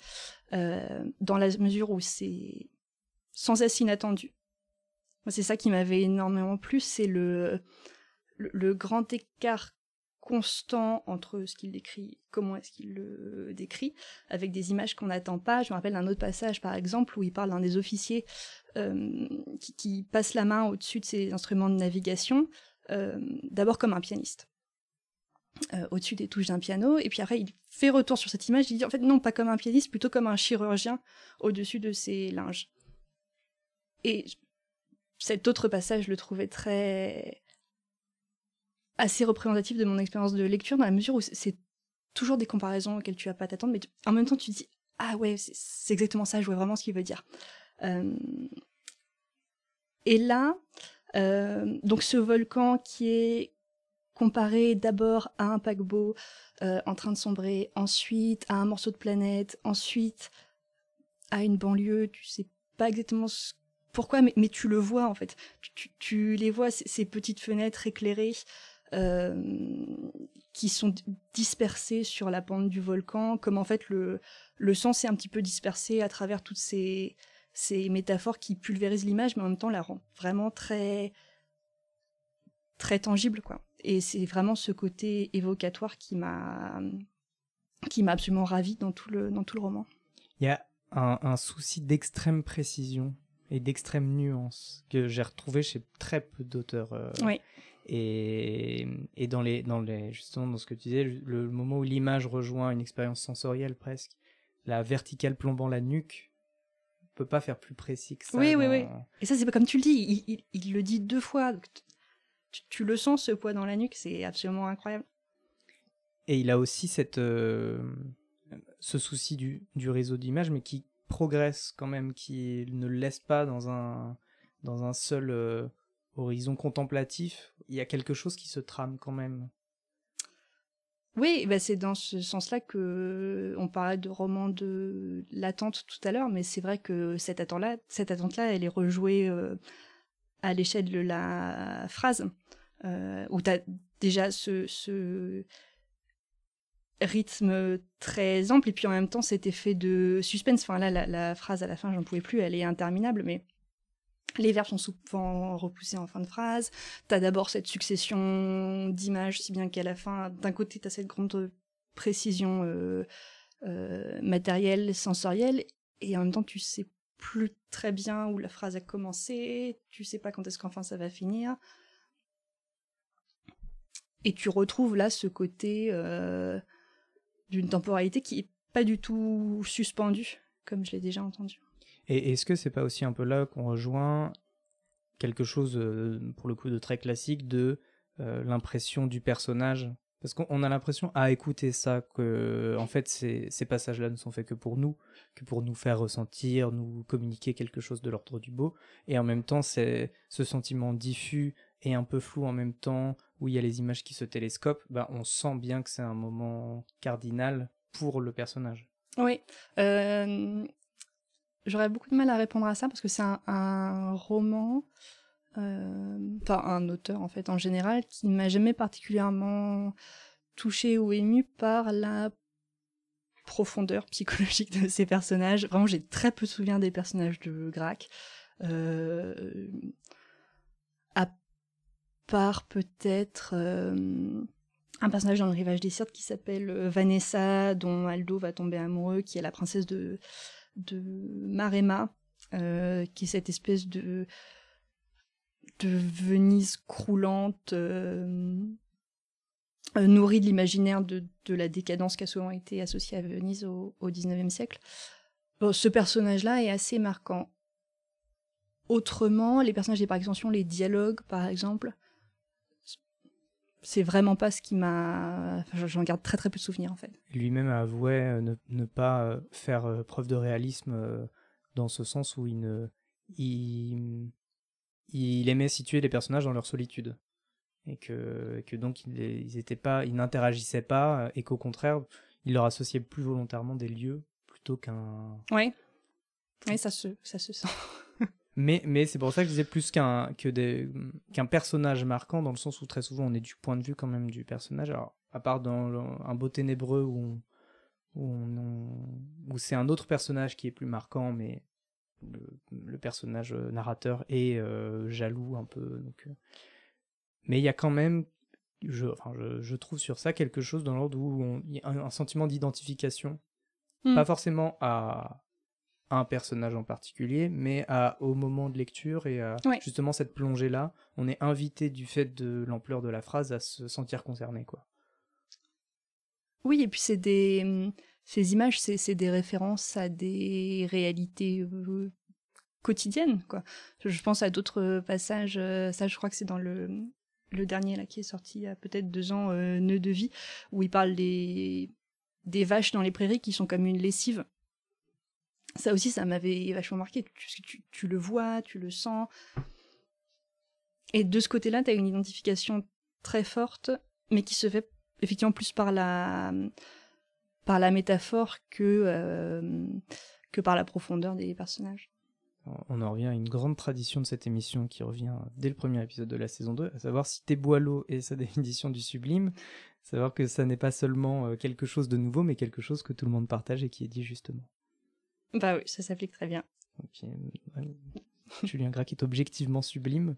dans la mesure où c'est sans cesse inattendu. Moi, c'est ça qui m'avait énormément plu, c'est le grand écart constant entre ce qu'il décrit, comment est-ce qu'il le décrit, avec des images qu'on n'attend pas. Je me rappelle d'un autre passage, par exemple, où il parle d'un des officiers qui passe la main au-dessus de ses instruments de navigation, d'abord comme un pianiste, au-dessus des touches d'un piano, et puis après il fait retour sur cette image, il dit en fait non, pas comme un pianiste, plutôt comme un chirurgien au-dessus de ses linges. Et cet autre passage, je le trouvais assez représentatif de mon expérience de lecture, dans la mesure où c'est toujours des comparaisons auxquelles tu vas pas t'attendre, mais en même temps tu te dis ah ouais, c'est exactement ça, je vois vraiment ce qu'il veut dire. Et là, donc ce volcan qui est comparé d'abord à un paquebot en train de sombrer, ensuite à un morceau de planète, ensuite à une banlieue, tu sais pas exactement pourquoi, mais tu le vois en fait. Tu les vois, ces petites fenêtres éclairées qui sont dispersées sur la pente du volcan, comme en fait le son s'est un petit peu dispersé à travers toutes ces métaphores qui pulvérisent l'image, mais en même temps la rend vraiment très, très tangible, quoi. Et c'est vraiment ce côté évocatoire qui m'a absolument ravie dans tout le roman. Il y a un souci d'extrême précision et d'extrême nuance que j'ai retrouvé chez très peu d'auteurs. Oui. Et justement, dans ce que tu disais, le moment où l'image rejoint une expérience sensorielle presque, la verticale plombant la nuque, on peut pas faire plus précis que ça. Oui. Et ça, c'est pas comme tu le dis, il le dit 2 fois. Donc tu le sens, ce poids dans la nuque, c'est absolument incroyable. Et il a aussi ce souci du réseau d'images, mais qui progresse quand même, qui ne le laisse pas dans un seul horizon contemplatif. Il y a quelque chose qui se trame quand même. Oui, bah c'est dans ce sens-là que on parlait de roman de l'attente tout à l'heure, mais c'est vrai que cette attente-là, elle est rejouée à l'échelle de la phrase, où t'as déjà ce rythme très ample, et puis en même temps cet effet de suspense. Enfin là, la phrase à la fin, j'en pouvais plus, elle est interminable, mais les verbes sont souvent repoussés en fin de phrase. T'as d'abord cette succession d'images, si bien qu'à la fin, d'un côté, t'as cette grande précision matérielle, sensorielle, et en même temps, tu sais plus très bien où la phrase a commencé, tu sais pas quand est-ce qu'enfin ça va finir. Et tu retrouves là ce côté d'une temporalité qui est pas du tout suspendue, comme je l'ai déjà entendu. Et est-ce que c'est pas aussi un peu là qu'on rejoint quelque chose, pour le coup, de très classique, de l'impression du personnage? Parce qu'on a l'impression, à écouter ça, que en fait ces passages-là ne sont faits que pour nous faire ressentir, nous communiquer quelque chose de l'ordre du beau, et en même temps c'est ce sentiment diffus et un peu flou en même temps, où il y a les images qui se télescopent, ben on sent bien que c'est un moment cardinal pour le personnage. Oui. J'aurais beaucoup de mal à répondre à ça parce que c'est un roman, enfin un auteur en fait en général, qui m'a jamais particulièrement touchée ou émue par la profondeur psychologique de ses personnages. Vraiment, j'ai très peu de souvenirs des personnages de Grac. À part peut-être un personnage dans Le Rivage des Sirtes qui s'appelle Vanessa, dont Aldo va tomber amoureux, qui est la princesse de Maremma, qui est cette espèce de Venise croulante, nourrie de l'imaginaire de la décadence qui a souvent été associée à Venise au XIXe siècle. Bon, ce personnage-là est assez marquant. Autrement, les personnages et par extension les dialogues, par exemple, c'est vraiment pas ce qui m'a... Enfin, j'en garde très très peu de souvenirs en fait. Lui-même avouait ne pas faire preuve de réalisme dans ce sens où il aimait situer les personnages dans leur solitude. Et que donc ils n'interagissaient pas, et qu'au contraire, il leur associait plus volontairement des lieux plutôt qu'un... Ouais. Oui, ça se sent. Mais c'est pour ça que je disais plus qu'un personnage marquant, dans le sens où très souvent on est du point de vue quand même du personnage. Alors, à part dans Un beau ténébreux où c'est un autre personnage qui est plus marquant, mais le personnage narrateur est jaloux un peu. Donc, mais il y a quand même, je trouve sur ça quelque chose dans l'ordre où il y a un sentiment d'identification, pas forcément à un personnage en particulier, mais au moment de lecture et à justement cette plongée-là, on est invité du fait de l'ampleur de la phrase à se sentir concerné, quoi. Oui, et puis ces images, c'est des références à des réalités quotidiennes, quoi. Je pense à d'autres passages, ça je crois que c'est dans le dernier là qui est sorti il y a peut-être 2 ans, Nœud de vie, où il parle des vaches dans les prairies qui sont comme une lessive. Ça aussi, ça m'avait vachement marqué. Tu le vois, tu le sens. Et de ce côté-là, t'as une identification très forte, mais qui se fait effectivement plus par la métaphore que par la profondeur des personnages. On en revient à une grande tradition de cette émission qui revient dès le premier épisode de la saison 2, à savoir citer Boileau et sa définition du sublime, savoir que ça n'est pas seulement quelque chose de nouveau, mais quelque chose que tout le monde partage et qui est dit justement. Bah oui, ça s'applique très bien. Donc, Julien Gracq est objectivement sublime.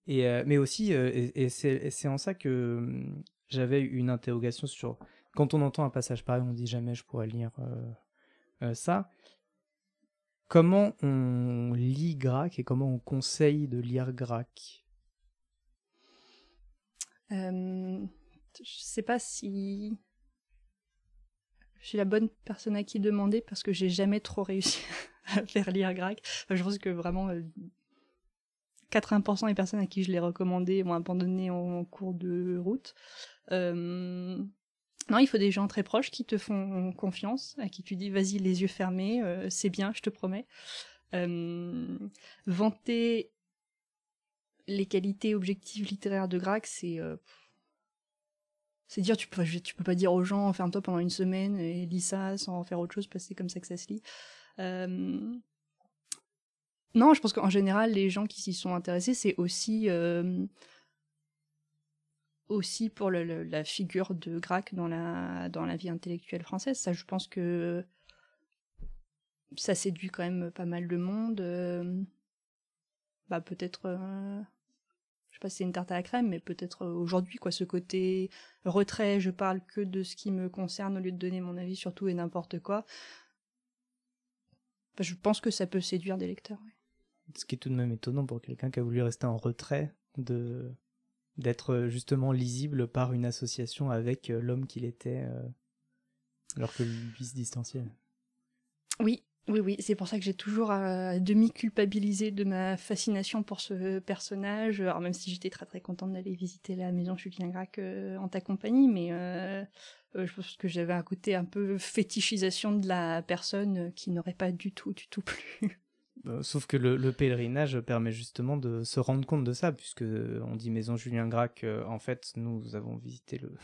Mais aussi, et c'est en ça que j'avais une interrogation sur... Quand on entend un passage pareil, on dit jamais je pourrais lire ça. comment on lit grec et comment on conseille de lire grec? Je sais pas si je suis la bonne personne à qui demander parce que j'ai jamais trop réussi à faire lire grec. Enfin, je pense que vraiment 80% des personnes à qui je l'ai recommandé m'ont abandonné en cours de route. Non, il faut des gens très proches qui te font confiance, à qui tu dis vas-y les yeux fermés, c'est bien, je te promets. Vanter les qualités objectives littéraires de Gracq, c'est dire tu peux pas dire aux gens ferme-toi pendant une semaine et lis ça sans faire autre chose parce que c'est comme ça que ça se lit. Non, je pense qu'en général les gens qui s'y sont intéressés, c'est aussi pour la figure de Gracq dans la vie intellectuelle française. Ça, je pense que ça séduit quand même pas mal de monde. Peut-être, je sais pas si c'est une tarte à la crème, mais peut-être aujourd'hui, quoi, ce côté retrait, je parle que de ce qui me concerne au lieu de donner mon avis sur tout et n'importe quoi. Je pense que ça peut séduire des lecteurs. Ouais. Ce qui est tout de même étonnant pour quelqu'un qui a voulu rester en retrait d'être justement lisible par une association avec l'homme qu'il était, alors que lui se distanciait. Oui, c'est pour ça que j'ai toujours demi-culpabilisé de ma fascination pour ce personnage, alors même si j'étais très très contente d'aller visiter la maison Julien Gracq en ta compagnie, mais je pense que j'avais un côté un peu fétichisation de la personne qui n'aurait pas du tout plu. Sauf que le pèlerinage permet justement de se rendre compte de ça, puisque on dit maison Julien Gracq, en fait nous avons visité le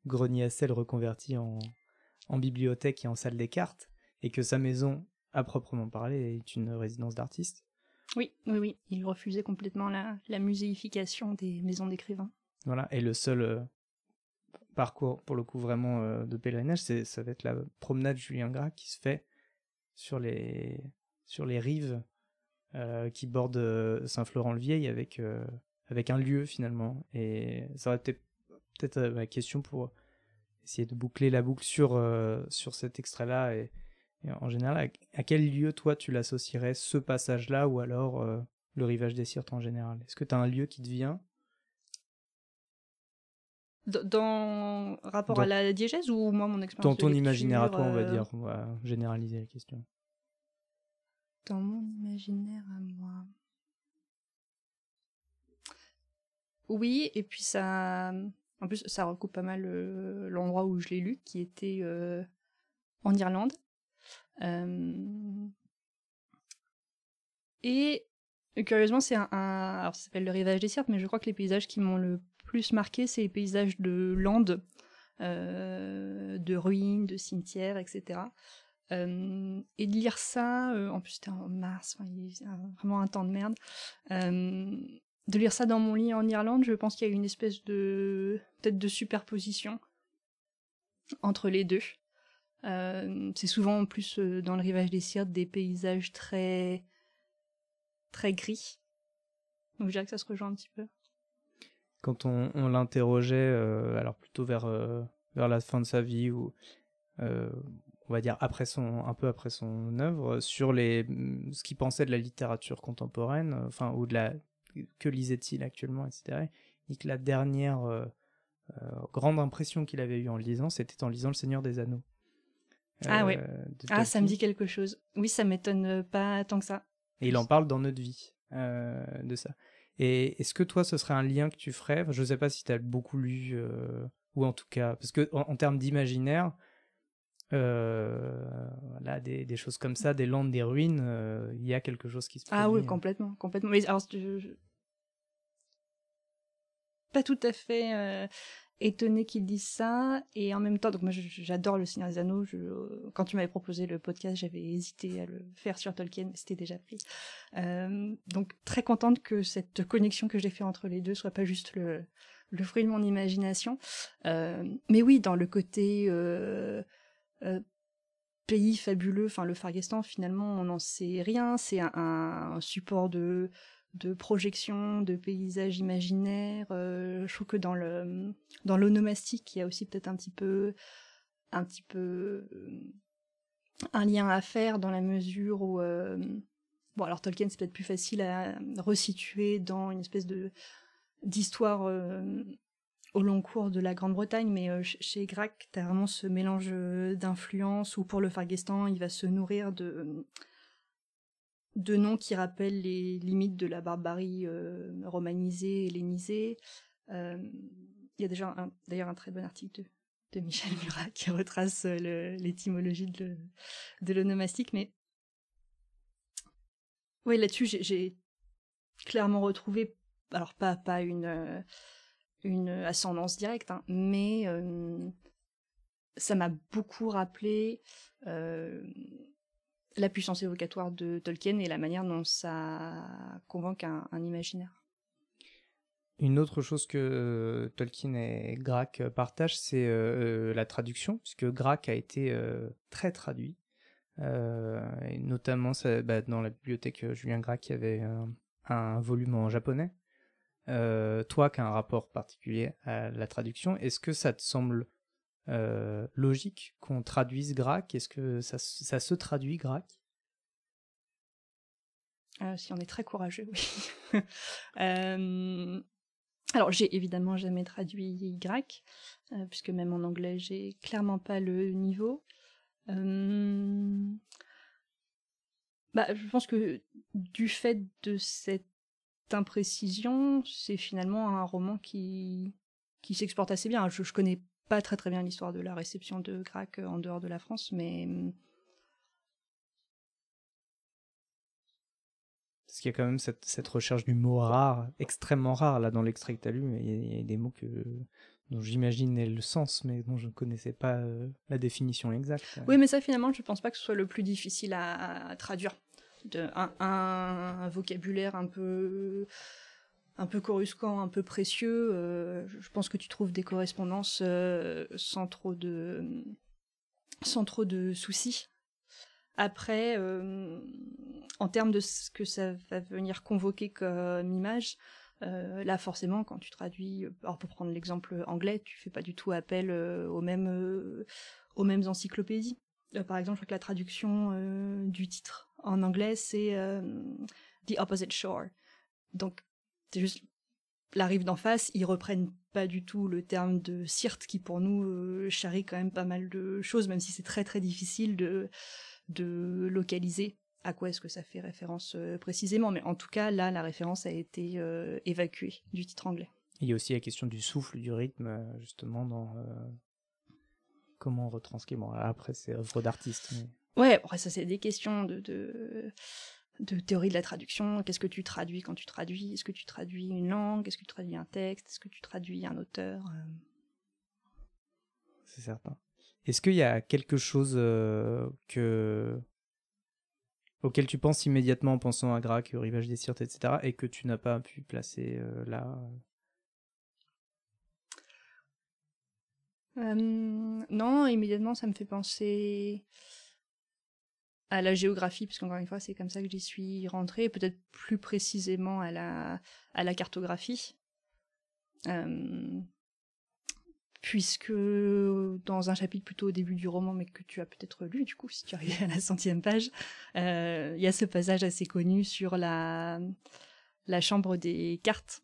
grenier à sel reconverti en bibliothèque et en salle des cartes, et que sa maison, à proprement parler, est une résidence d'artiste. Oui, il refusait complètement la muséification des maisons d'écrivains. Voilà, et le seul parcours, pour le coup, vraiment de pèlerinage, ça va être la promenade Julien Gracq qui se fait sur les rives qui bordent Saint-Florent-le-Vieil avec un lieu, finalement. Et ça aurait peut-être ma question pour essayer de boucler la boucle sur cet extrait-là, et en général, à quel lieu, toi, tu l'associerais, ce passage-là, ou alors le rivage des Sirtes en général? Est-ce que tu as un lieu qui te vient? Dans rapport à la diégèse ou moi, mon expérience dans ton de lecture, imaginaire à toi, on va dire, on va généraliser la question. Dans mon imaginaire à moi. Oui, et puis ça... En plus, ça recoupe pas mal l'endroit où je l'ai lu, qui était en Irlande. Et curieusement, c'est alors ça s'appelle le rivage des Sirtes, mais je crois que les paysages qui m'ont le plus marqué, c'est les paysages de landes, de ruines, de cimetières, etc. Et de lire ça, en plus c'était en mars, il faisait vraiment un temps de merde. De lire ça dans mon lit en Irlande, je pense qu'il y a une espèce peut-être de superposition entre les deux. C'est souvent en plus dans le rivage des Sirtes des paysages très très gris. Donc je dirais que ça se rejoint un petit peu. Quand on l'interrogeait, alors plutôt vers la fin de sa vie, ou on va dire un peu après son œuvre, sur ce qu'il pensait de la littérature contemporaine, ou que lisait-il actuellement, etc. Et que la dernière grande impression qu'il avait eue en lisant, c'était en lisant Le Seigneur des Anneaux. Ouais. Ça me dit quelque chose. Oui, ça m'étonne pas tant que ça. Et il en parle dans Notre vie, de ça. Et est-ce que toi, ce serait un lien que tu ferais? Je ne sais pas si tu as beaucoup lu, ou en tout cas, parce que en termes d'imaginaire, voilà, des choses comme ça, des landes, des ruines, il y a quelque chose qui se produit. Ah oui, complètement. Mais alors, pas tout à fait étonnée qu'ils disent ça, et en même temps, donc moi j'adore Le Seigneur des Anneaux. Quand tu m'avais proposé le podcast, j'avais hésité à le faire sur Tolkien, mais c'était déjà pris. Donc très contente que cette connexion que j'ai fait entre les deux soit pas juste le fruit de mon imagination. Mais oui, dans le côté pays fabuleux, le Fargestan, finalement on n'en sait rien, c'est un support de projection, de paysages imaginaires. Je trouve que dans l'onomastique, il y a aussi peut-être un petit peu un lien à faire dans la mesure où... Bon, alors Tolkien, c'est peut-être plus facile à resituer dans une espèce d'histoire au long cours de la Grande-Bretagne, mais chez Grac, t'as vraiment ce mélange d'influences où pour le Fargestan, il va se nourrir de noms qui rappellent les limites de la barbarie romanisée, hellénisée. Il y a déjà d'ailleurs un très bon article de Michel Murat qui retrace l'étymologie de l'onomastique, mais oui, là-dessus, j'ai clairement retrouvé, alors pas une ascendance directe, hein, mais ça m'a beaucoup rappelé la puissance évocatoire de Tolkien et la manière dont ça convoque un imaginaire. Une autre chose que Tolkien et Grac partagent, c'est la traduction, puisque Grac a été très traduit. Et notamment dans la bibliothèque Julien Gracq, il y avait un volume en japonais. Toi qui as un rapport particulier à la traduction, est-ce que ça te semble logique qu'on traduise Gracq? Est-ce que ça se traduit Gracq? Si on est très courageux, oui. Alors j'ai évidemment jamais traduit Gracq, puisque même en anglais j'ai clairement pas le niveau. Je pense que du fait de cette imprécision, c'est finalement un roman qui s'exporte assez bien. Je connais pas très bien l'histoire de la réception de Gracq en dehors de la France, mais... Parce qu'il y a quand même cette recherche du mot rare, extrêmement rare, là, dans l'extrait que tu as lu, mais il y a des mots dont j'imagine le sens, mais dont je ne connaissais pas la définition exacte. Oui, mais ça, finalement, je pense pas que ce soit le plus difficile à traduire. Un vocabulaire un peu coruscant, un peu précieux, je pense que tu trouves des correspondances sans trop de soucis. Après, en termes de ce que ça va venir convoquer comme image, là forcément quand tu traduis, alors pour prendre l'exemple anglais, tu fais pas du tout appel aux mêmes encyclopédies. Par exemple, je crois que la traduction du titre en anglais c'est The Opposite Shore. Donc c'est juste la rive d'en face, ils reprennent pas du tout le terme de Sirte qui pour nous charrie quand même pas mal de choses, même si c'est très très difficile de localiser à quoi est-ce que ça fait référence précisément, mais en tout cas là la référence a été évacuée du titre anglais. Il y a aussi la question du souffle, du rythme, justement dans comment retranscrire. Bon, après c'est œuvre d'artiste. Mais... Ouais, après ça c'est des questions de théorie de la traduction. Qu'est-ce que tu traduis quand tu traduis? Est-ce que tu traduis une langue? Est-ce que tu traduis un texte? Est-ce que tu traduis un auteur? C'est certain. Est-ce qu'il y a quelque chose auquel tu penses immédiatement en pensant à Grac, au Rivage des Sirtes, etc., et que tu n'as pas pu placer là Non, immédiatement ça me fait penser à la géographie, parce qu'encore une fois c'est comme ça que j'y suis rentrée, peut-être plus précisément à la cartographie. Puisque dans un chapitre plutôt au début du roman, mais que tu as peut-être lu du coup, si tu arrives à la 100e page, il y a ce passage assez connu sur la chambre des cartes,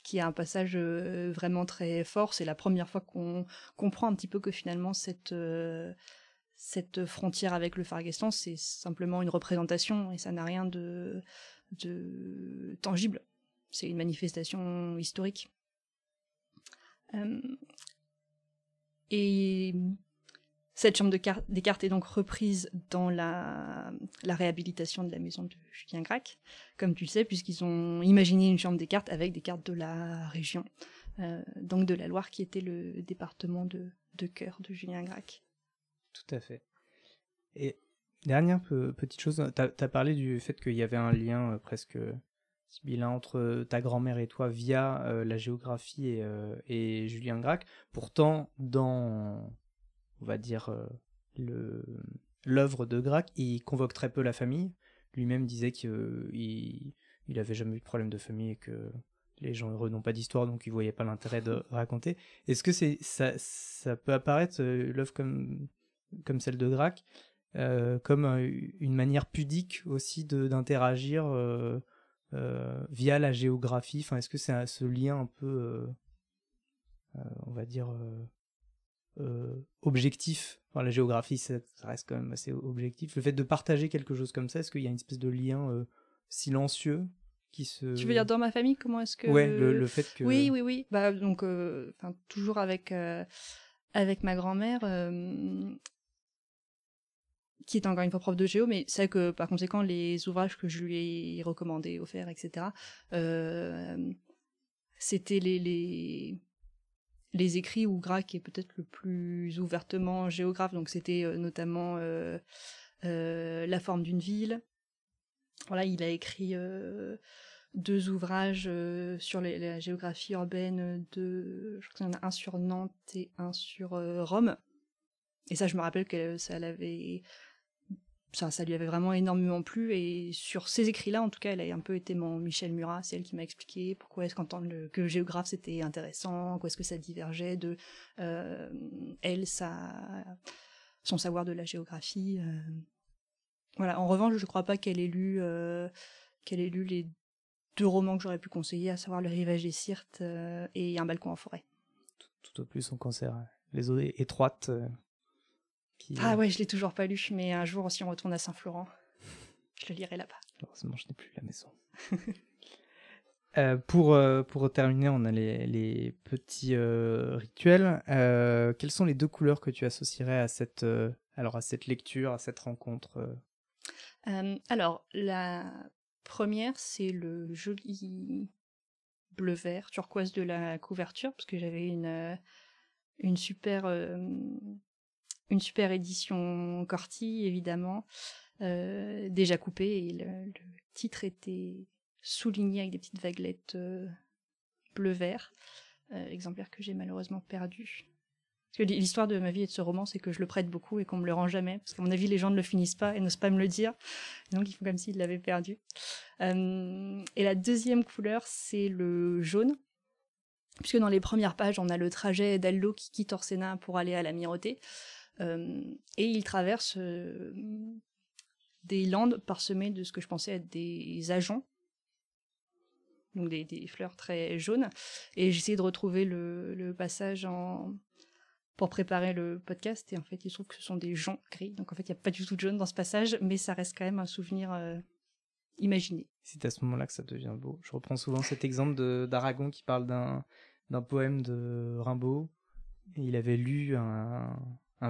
qui est un passage vraiment très fort. C'est la première fois qu'on comprend un petit peu que finalement cette frontière avec le Fargestan, c'est simplement une représentation et ça n'a rien de tangible. C'est une manifestation historique. Et cette chambre des cartes est donc reprise dans la réhabilitation de la maison de Julien Gracq, comme tu le sais, puisqu'ils ont imaginé une chambre des cartes avec des cartes de la région, donc de la Loire, qui était le département de cœur de Julien Gracq. Tout à fait. Et dernière petite chose, t'as parlé du fait qu'il y avait un lien presque sibyllin entre ta grand-mère et toi via la géographie et Julien Gracq. Pourtant, dans, on va dire, l'œuvre de Gracq, il convoque très peu la famille. Lui-même disait qu'il avait jamais eu de problème de famille et que les gens heureux n'ont pas d'histoire, donc il voyait pas l'intérêt de raconter. Est-ce que ça peut apparaître l'œuvre comme comme celle de Grac, comme une manière pudique aussi d'interagir via la géographie. Enfin, est-ce que c'est ce lien un peu, on va dire, objectif? Enfin, la géographie, ça reste quand même assez objectif. Le fait de partager quelque chose comme ça, est-ce qu'il y a une espèce de lien silencieux qui se... Tu veux dire dans ma famille, comment est-ce que... Ouais, le fait que... Oui. Bah, donc, toujours avec ma grand-mère, qui est encore une fois prof de géo, mais c'est que par conséquent, les ouvrages que je lui ai recommandés, offerts, etc., c'était les écrits où Grac est peut-être le plus ouvertement géographe, donc c'était notamment La forme d'une ville. Voilà, il a écrit 2 ouvrages sur la géographie urbaine, je crois qu'il y en a un sur Nantes et un sur Rome. Et ça, je me rappelle que ça lui avait vraiment énormément plu. Et sur ces écrits-là, en tout cas, elle a un peu été mon Michel Murat. C'est elle qui m'a expliqué pourquoi est-ce que géographe c'était intéressant, quoi est-ce que ça divergeait de son savoir de la géographie. Voilà. En revanche, je crois pas qu'elle ait lu les 2 romans que j'aurais pu conseiller, à savoir Le Rivage des Syrtes et Un balcon en forêt. Tout au plus son cancer, les eaux étroites. Ah ouais, je l'ai toujours pas lu, mais un jour, si on retourne à Saint-Florent, je le lirai là-bas. Heureusement, je n'ai plus la maison. Pour terminer, on a les petits rituels. Quelles sont les 2 couleurs que tu associerais à cette lecture, à cette rencontre? Alors, la première, c'est le joli bleu-vert turquoise de la couverture, parce que j'avais une super édition Corti, évidemment, déjà coupée, et le titre était souligné avec des petites vaguelettes bleu-vert, exemplaire que j'ai malheureusement perdu. Parce que l'histoire de ma vie et de ce roman, c'est que je le prête beaucoup et qu'on me le rend jamais, parce qu'à mon avis, les gens ne le finissent pas et n'osent pas me le dire, donc ils font comme s'ils l'avaient perdu. Et la deuxième couleur, c'est le jaune, puisque dans les premières pages, on a le trajet d'Aldo qui quitte Orsena pour aller à l'Amirauté, et il traverse des landes parsemées de ce que je pensais être des ajoncs, donc des fleurs très jaunes, et j'essayais de retrouver le passage pour préparer le podcast, et en fait il se trouve que ce sont des joncs gris, donc en fait il n'y a pas du tout de jaune dans ce passage, mais ça reste quand même un souvenir imaginé. C'est à ce moment-là que ça devient beau. Je reprends souvent cet exemple d'Aragon qui parle d'un poème de Rimbaud, et il avait lu un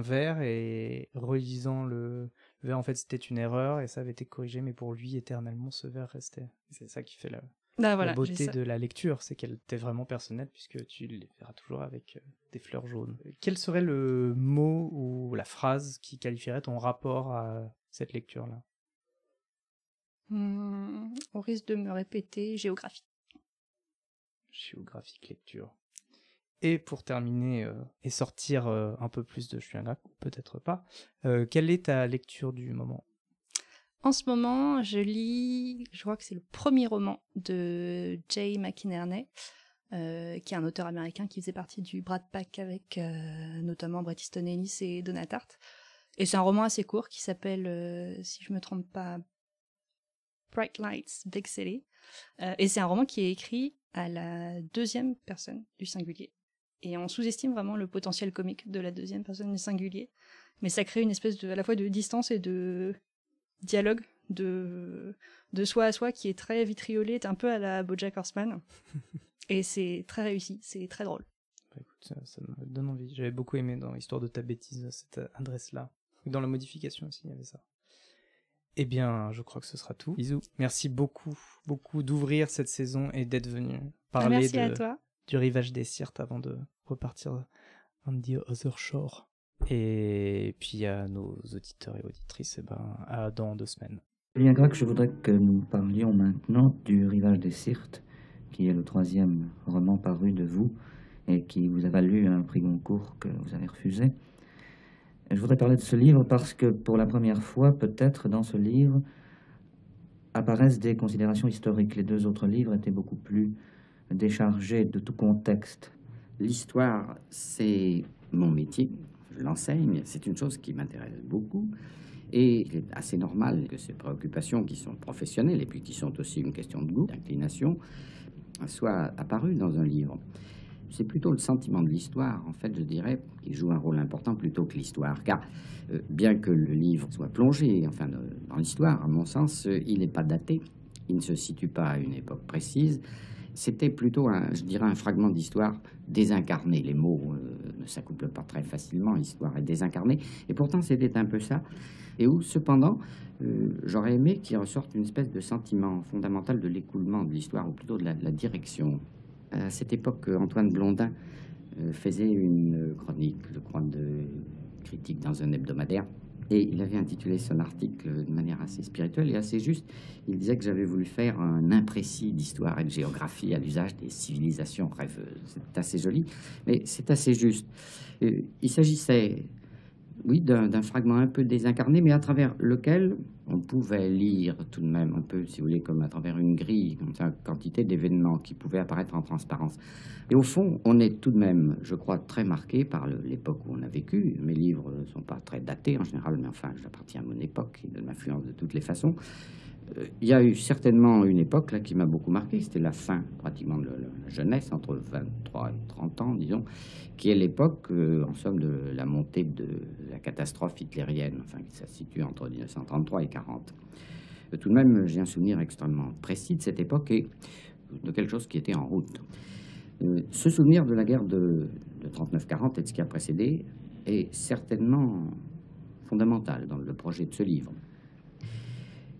vers, et relisant le vers, en fait c'était une erreur et ça avait été corrigé, mais pour lui éternellement ce vers restait. Et c'est ça qui fait la beauté de la lecture, c'est qu'elle était vraiment personnelle, puisque tu les verras toujours avec des fleurs jaunes. Quel serait le mot ou la phrase qui qualifierait ton rapport à cette lecture-là? Au risque de me répéter, géographie. Géographique lecture. Et pour terminer et sortir un peu plus de Je suis un Grac, ou peut-être pas, quelle est ta lecture du moment? En ce moment, je lis, je crois que c'est le premier roman de Jay McInerney, qui est un auteur américain qui faisait partie du Brat Pack avec notamment Bret Easton Ellis et Donna Tartt. Et c'est un roman assez court qui s'appelle, si je me trompe pas, Bright Lights, Big City. Et c'est un roman qui est écrit à la 2e personne du singulier. Et on sous-estime vraiment le potentiel comique de la 2e personne du singulier. Mais ça crée une espèce à la fois de distance et de dialogue de soi à soi qui est très vitriolé, un peu à la BoJack Horseman. Et c'est très réussi, c'est très drôle. Bah écoute, ça me donne envie. J'avais beaucoup aimé dans Histoire de ta bêtise, cette adresse-là. Dans la modification aussi, il y avait ça. Eh bien, je crois que ce sera tout. Bisous. Merci beaucoup d'ouvrir cette saison et d'être venu parler du Rivage des Syrtes avant de repartir on the other shore. Et puis à nos auditeurs et auditrices, dans 2 semaines. Bien, Grac, je voudrais que nous parlions maintenant du Rivage des Syrtes, qui est le 3e roman paru de vous et qui vous a valu un prix Goncourt que vous avez refusé. Je voudrais parler de ce livre parce que pour la première fois, peut-être, dans ce livre, apparaissent des considérations historiques. Les 2 autres livres étaient beaucoup plus déchargés de tout contexte. L'histoire, c'est mon métier. je l'enseigne, c'est une chose qui m'intéresse beaucoup. Et il est assez normal que ces préoccupations qui sont professionnelles et puis qui sont aussi une question de goût, d'inclination, soient apparues dans un livre. C'est plutôt le sentiment de l'histoire, en fait, je dirais, qui joue un rôle important plutôt que l'histoire. Car bien que le livre soit plongé, enfin, dans l'histoire, à mon sens, il n'est pas daté, il ne se situe pas à une époque précise. C'était plutôt, je dirais, un fragment d'histoire désincarné. Les mots ne s'accouplent pas très facilement, histoire est désincarnée. Et pourtant, c'était un peu ça. Et où, cependant, j'aurais aimé qu'il ressorte une espèce de sentiment fondamental de l'écoulement de l'histoire, ou plutôt de la direction. À cette époque, Antoine Blondin faisait une chronique, je crois, de critique dans un hebdomadaire. Et il avait intitulé son article de manière assez spirituelle et assez juste. Il disait que j'avais voulu faire un imprécis d'histoire et de géographie à l'usage des civilisations rêveuses. C'est assez joli, mais c'est assez juste. Il s'agissait, oui, d'un fragment un peu désincarné, mais à travers lequel on pouvait lire tout de même un peu, si vous voulez, comme à travers une grille, comme ça, quantité d'événements qui pouvaient apparaître en transparence. Et au fond, on est tout de même, je crois, très marqué par l'époque où on a vécu. Mes livres ne sont pas très datés en général, mais enfin, j'appartiens à mon époque et de m'influence de toutes les façons. Il y a eu certainement une époque là qui m'a beaucoup marqué, c'était la fin pratiquement de la jeunesse, entre 23 et 30 ans, disons, qui est l'époque, en somme, de la montée de la catastrophe hitlérienne, enfin, ça se situe entre 1933 et 40. Tout de même, j'ai un souvenir extrêmement précis de cette époque et de quelque chose qui était en route. Ce souvenir de la guerre de 39-40 et de ce qui a précédé est certainement fondamental dans le projet de ce livre.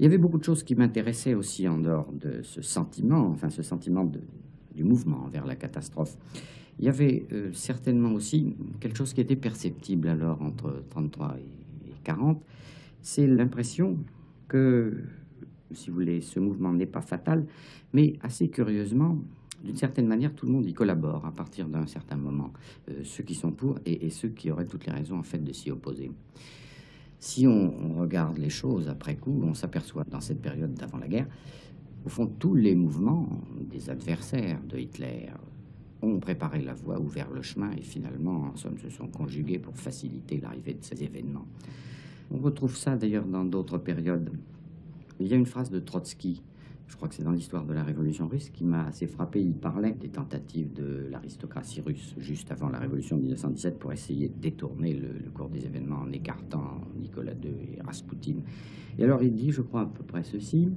Il y avait beaucoup de choses qui m'intéressaient aussi en dehors de ce sentiment, enfin ce sentiment du mouvement vers la catastrophe. Il y avait certainement aussi quelque chose qui était perceptible alors entre 33 et 40, c'est l'impression que, si vous voulez, ce mouvement n'est pas fatal, mais assez curieusement, d'une certaine manière, tout le monde y collabore à partir d'un certain moment, ceux qui sont pour et ceux qui auraient toutes les raisons en fait de s'y opposer. Si on regarde les choses après coup, on s'aperçoit dans cette période d'avant la guerre, au fond, tous les mouvements des adversaires de Hitler ont préparé la voie, ouvert le chemin et finalement, en somme, se sont conjugués pour faciliter l'arrivée de ces événements. On retrouve ça d'ailleurs dans d'autres périodes. Il y a une phrase de Trotsky, je crois que c'est dans l'histoire de la Révolution russe, qui m'a assez frappé. Il parlait des tentatives de l'aristocratie russe juste avant la Révolution de 1917 pour essayer de détourner le cours des événements en écartant Nicolas II et Raspoutine. Et alors il dit, je crois à peu près ceci,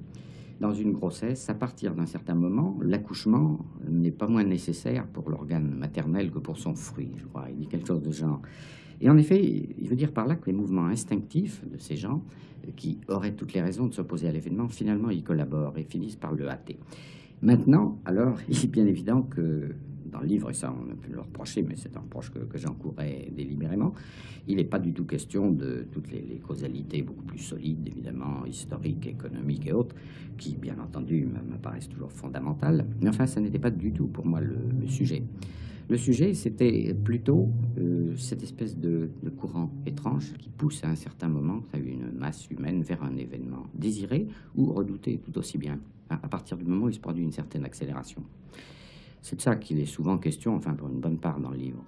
dans une grossesse, à partir d'un certain moment, l'accouchement n'est pas moins nécessaire pour l'organe maternel que pour son fruit, je crois. Il dit quelque chose de genre. Et en effet, il veut dire par là que les mouvements instinctifs de ces gens, qui auraient toutes les raisons de s'opposer à l'événement, finalement y collaborent et finissent par le hâter. Maintenant, alors, il est bien évident que dans le livre, et ça on a pu le reprocher, mais c'est un reproche que j'encourais délibérément, il n'est pas du tout question de toutes les causalités beaucoup plus solides, évidemment, historiques, économiques et autres, qui, bien entendu, m'apparaissent toujours fondamentales. Mais enfin, ça n'était pas du tout pour moi le sujet. Le sujet, c'était plutôt cette espèce de courant étrange qui pousse à un certain moment une masse humaine vers un événement désiré ou redouté tout aussi bien, à partir du moment où il se produit une certaine accélération. C'est de ça qu'il est souvent question, enfin pour une bonne part dans le livre.